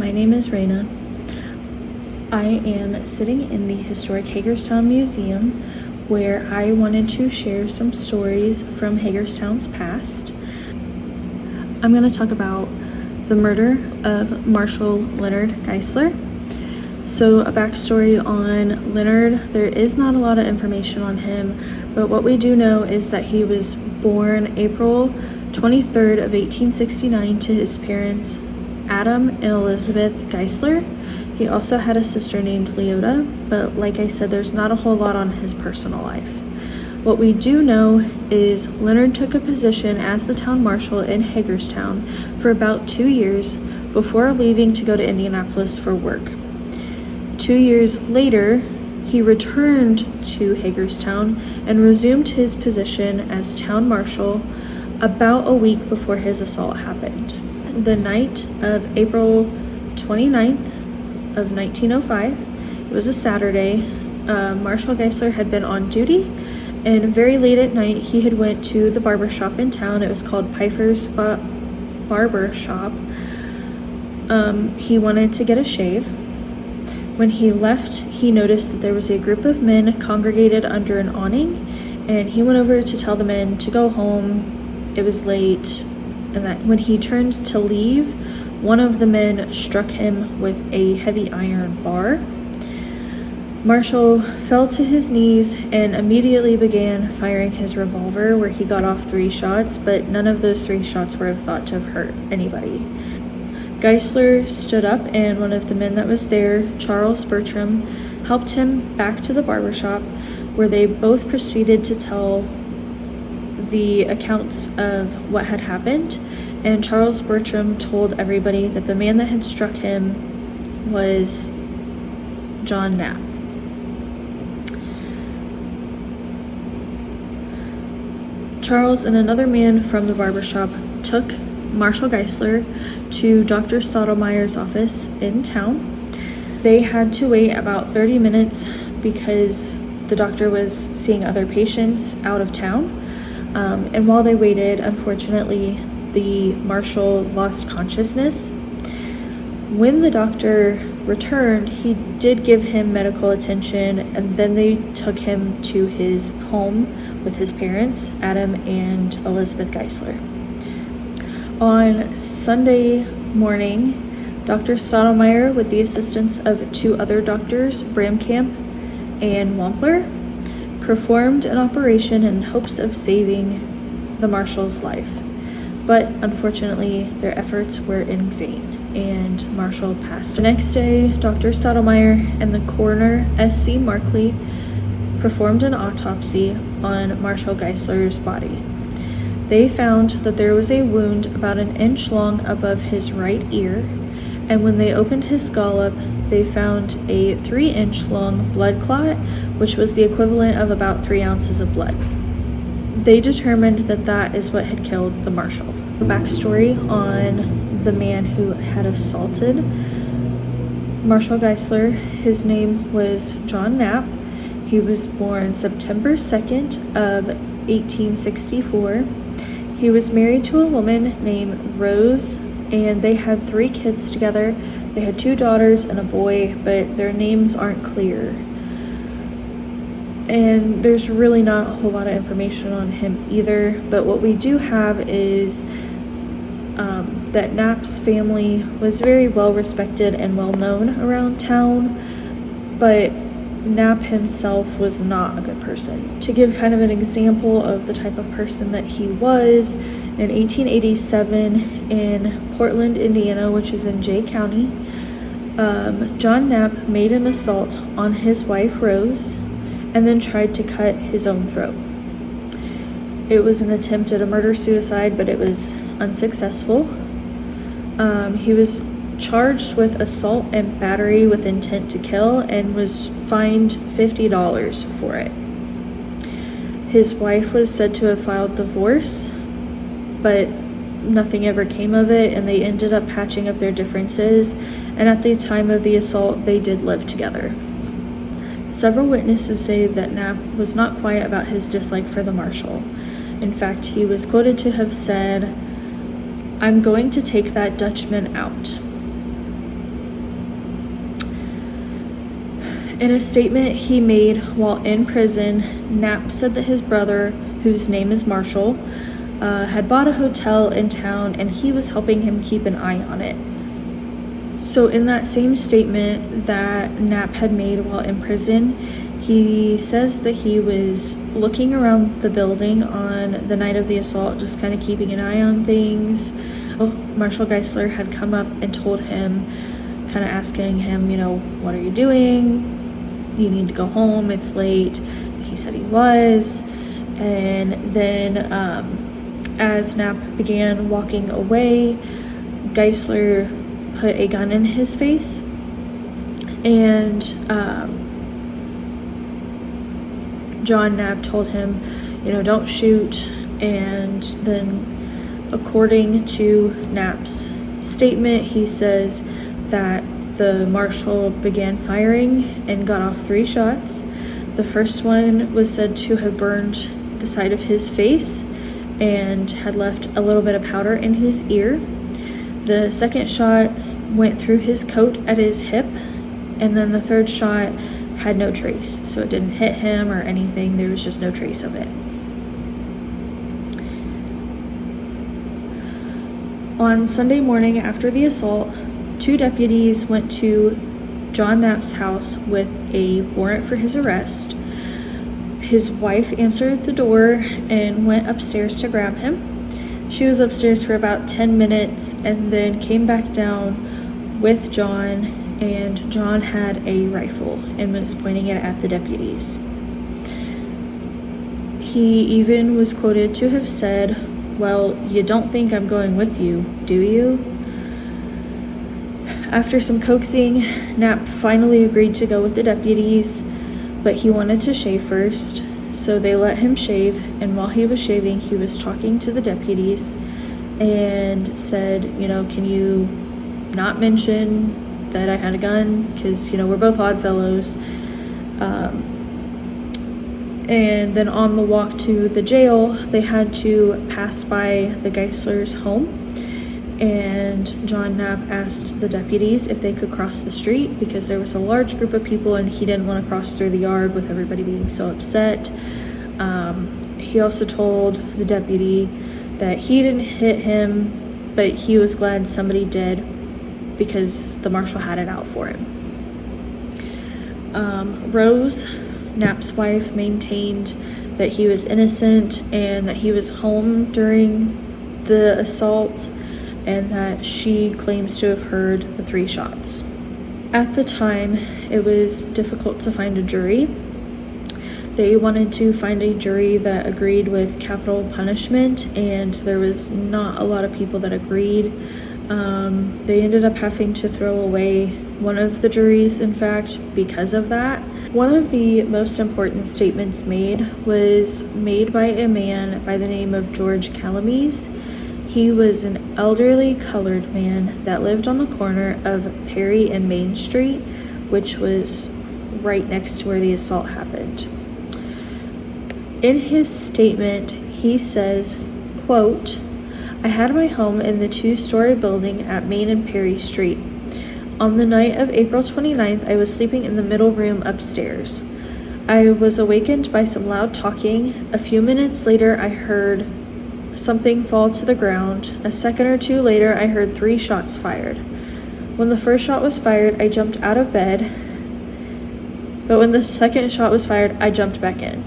My name is Raina. I am sitting in the historic Hagerstown Museum where I wanted to share some stories from Hagerstown's past. I'm going to talk about the murder of Marshal Leonard Geisler. So a backstory on Leonard, there is not a lot of information on him, but what we do know is that he was born April 23rd of 1869 to his parents Adam and Elizabeth Geisler. He also had a sister named Leota, but like I said, there's not a whole lot on his personal life. What we do know is Leonard took a position as the town marshal in Hagerstown for about 2 years before leaving to go to Indianapolis for work. 2 years later, he returned to Hagerstown and resumed his position as town marshal about a week before his assault happened. The night of April 29th of 1905, it was a Saturday, Marshal Geisler had been on duty, and very late at night he had went to the barber shop in town. It was called Pfeiffer's Barber Shop. He wanted to get a shave. When he left, he noticed that there was a group of men congregated under an awning, and he went over to tell the men to go home. It was late, and that when he turned to leave, one of the men struck him with a heavy iron bar. Marshall fell to his knees and immediately began firing his revolver, where he got off 3 shots, but none of those 3 shots were thought to have hurt anybody. Geisler stood up, and one of the men that was there, Charles Bertram, helped him back to the barbershop, where they both proceeded to tell the accounts of what had happened. And Charles Bertram told everybody that the man that had struck him was John Knapp. Charles and another man from the barbershop took Marshal Geisler to Dr. Stottlemeyer's office in town. They had to wait about 30 minutes because the doctor was seeing other patients out of town. And while they waited, unfortunately, the marshal lost consciousness. When the doctor returned, he did give him medical attention, and then they took him to his home with his parents, Adam and Elizabeth Geisler. On Sunday morning, Dr. Stottlemeyer, with the assistance of 2 other doctors, Bramkamp and Wampler, performed an operation in hopes of saving the marshal's life. But unfortunately, their efforts were in vain, and Marshall passed. The next day, Dr. Stottlemeyer and the coroner, S.C. Markley, performed an autopsy on Marshal Geisler's body. They found that there was a wound about 1 inch long above his right ear, and when they opened his skull up, they found a 3-inch long blood clot, which was the equivalent of about 3 ounces of blood. They determined that that is what had killed the marshal. The backstory on the man who had assaulted Marshal Geisler, his name was John Knapp. He was born September 2nd of 1864. He was married to a woman named Rose, and they had 3 kids together. They had 2 daughters and a boy, but their names aren't clear. And there's really not a whole lot of information on him either, but what we do have is that Knapp's family was very well respected and well known around town, but Knapp himself was not a good person. To give kind of an example of the type of person that he was, in 1887 in Portland, Indiana, which is in Jay County, John Knapp made an assault on his wife Rose and then tried to cut his own throat. It was an attempt at a murder-suicide, but it was unsuccessful. He was charged with assault and battery with intent to kill and was fined $50 for it. His wife was said to have filed divorce, but nothing ever came of it, and they ended up patching up their differences, and at the time of the assault, they did live together. Several witnesses say that Knapp was not quiet about his dislike for the marshal. In fact, he was quoted to have said, "I'm going to take that Dutchman out." In a statement he made while in prison, Knapp said that his brother, whose name is Marshall, had bought a hotel in town and he was helping him keep an eye on it. So in that same statement that Knapp had made while in prison, he says that he was looking around the building on the night of the assault, just kind of keeping an eye on things. Marshal Geisler had come up and told him, kind of asking him, what are you doing? You need to go home, it's late. He said he was. And then as Knapp began walking away, Geisler put a gun in his face, and John Knapp told him, don't shoot. And then according to Knapp's statement, he says that the marshal began firing and got off 3 shots. The first one was said to have burned the side of his face and had left a little bit of powder in his ear. The second shot went through his coat at his hip, and then the third shot had no trace, so it didn't hit him or anything. There was just no trace of it. On Sunday morning after the assault, 2 deputies went to John Knapp's house with a warrant for his arrest. His wife answered the door and went upstairs to grab him. She was upstairs for about 10 minutes and then came back down with John, and John had a rifle and was pointing it at the deputies. He even was quoted to have said, "Well, you don't think I'm going with you, do you?" After some coaxing, Knapp finally agreed to go with the deputies, but he wanted to shave first, so they let him shave, and while he was shaving, he was talking to the deputies and said, can you not mention that I had a gun, because, we're both odd fellows. And then on the walk to the jail, they had to pass by the Geisler's home, and John Knapp asked the deputies if they could cross the street because there was a large group of people and he didn't want to cross through the yard with everybody being so upset. He also told the deputy that he didn't hit him, but he was glad somebody did because the marshal had it out for him. Rose, Knapp's wife, maintained that he was innocent and that he was home during the assault, and that she claims to have heard the 3 shots. At the time, it was difficult to find a jury. They wanted to find a jury that agreed with capital punishment, and there was not a lot of people that agreed. They ended up having to throw away one of the juries, in fact, because of that. One of the most important statements made was made by a man by the name of George Calamise. He was an elderly colored man that lived on the corner of Perry and Main Street, which was right next to where the assault happened. In his statement, he says, quote, "I had my home in the 2-story building at Main and Perry Street. On the night of April 29th, I was sleeping in the middle room upstairs. I was awakened by some loud talking. A few minutes later, I heard something fall to the ground. A second or two later, I heard 3 shots fired. When the first shot was fired, I jumped out of bed, but when the second shot was fired, I jumped back in.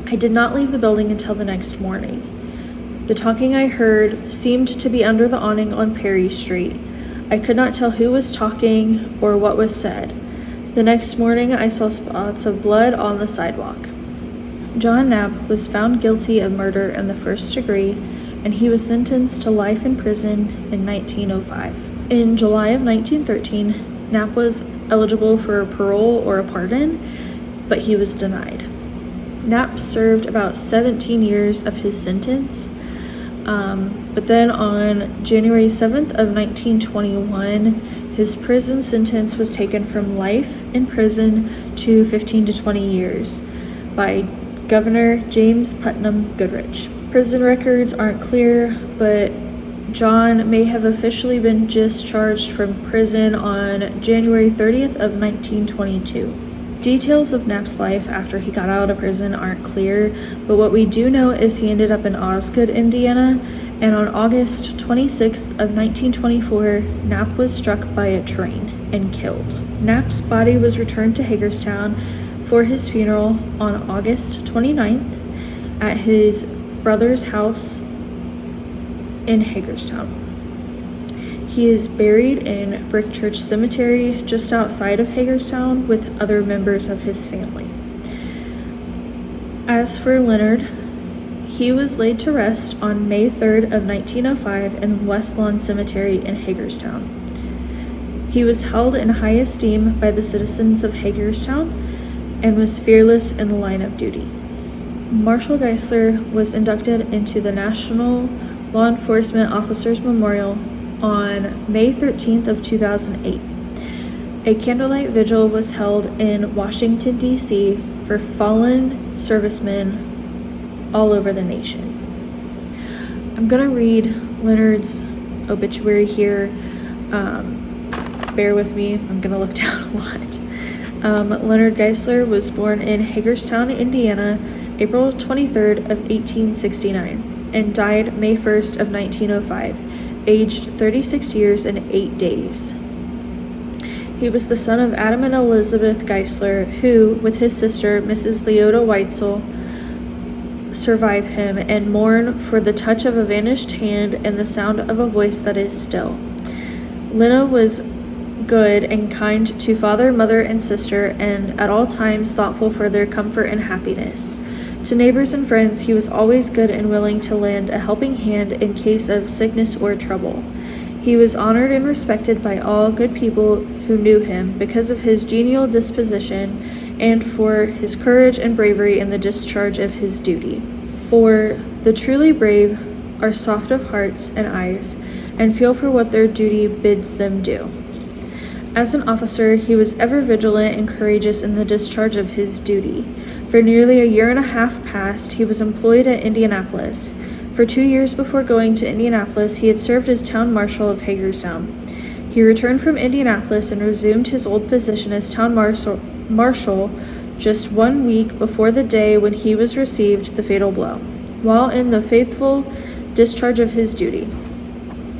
I did not leave the building until the next morning. The talking I heard seemed to be under the awning on Perry Street. I could not tell who was talking or what was said. The next morning, I saw spots of blood on the sidewalk." John Knapp was found guilty of murder in the 1st degree, and he was sentenced to life in prison in 1905. In July of 1913, Knapp was eligible for parole or a pardon, but he was denied. Knapp served about 17 years of his sentence, but then on January 7th of 1921, his prison sentence was taken from life in prison to 15 to 20 years by Governor James Putnam Goodrich. Prison records aren't clear, but John may have officially been discharged from prison on January 30th of 1922. Details of Knapp's life after he got out of prison aren't clear, but what we do know is he ended up in Osgood, Indiana, and on August 26th of 1924, Knapp was struck by a train and killed. Knapp's body was returned to Hagerstown for his funeral on August 29th at his brother's house in Hagerstown. He is buried in Brick Church Cemetery just outside of Hagerstown with other members of his family. As for Leonard, he was laid to rest on May 3rd of 1905 in West Lawn Cemetery in Hagerstown. He was held in high esteem by the citizens of Hagerstown and was fearless in the line of duty. Marshal Geisler was inducted into the National Law Enforcement Officers Memorial on May 13th of 2008. A candlelight vigil was held in Washington, D.C. for fallen servicemen all over the nation. I'm going to read Leonard's obituary here. Bear with me, I'm going to look down a lot. Leonard Geisler was born in Hagerstown, Indiana, April 23rd of 1869, and died May 1st of 1905. Aged 36 years and 8 days. He was the son of Adam and Elizabeth Geisler, who, with his sister, Mrs. Leota Weitzel, survive him and mourn for the touch of a vanished hand and the sound of a voice that is still. Lena was good and kind to father, mother, and sister, and at all times thoughtful for their comfort and happiness. To neighbors and friends, he was always good and willing to lend a helping hand in case of sickness or trouble. He was honored and respected by all good people who knew him because of his genial disposition and for his courage and bravery in the discharge of his duty. For the truly brave are soft of hearts and eyes, and feel for what their duty bids them do. As an officer, he was ever vigilant and courageous in the discharge of his duty. For nearly a year and a half past, he was employed at Indianapolis. For 2 years before going to Indianapolis, he had served as town marshal of Hagerstown. He returned from Indianapolis and resumed his old position as town marshal just 1 week before the day when he was received the fatal blow, while in the faithful discharge of his duty.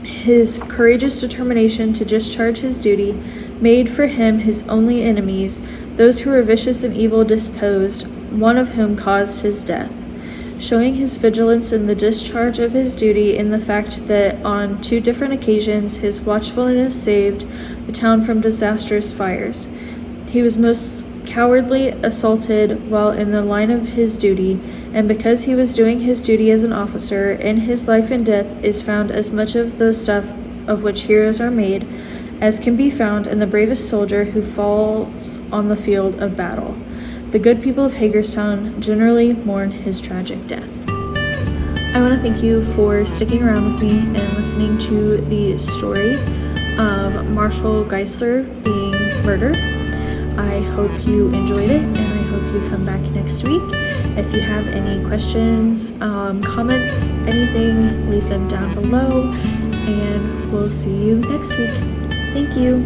His courageous determination to discharge his duty made for him his only enemies, those who were vicious and evil disposed, one of whom caused his death, showing his vigilance in the discharge of his duty in the fact that on 2 different occasions his watchfulness saved the town from disastrous fires. He was most cowardly assaulted while in the line of his duty, and because he was doing his duty as an officer, in his life and death is found as much of the stuff of which heroes are made as can be found in the bravest soldier who falls on the field of battle. The good people of Hagerstown generally mourn his tragic death. I want to thank you for sticking around with me and listening to the story of Marshal Geisler being murdered. I hope you enjoyed it, and I hope you come back next week. If you have any questions, comments, anything, leave them down below, and we'll see you next week. Thank you.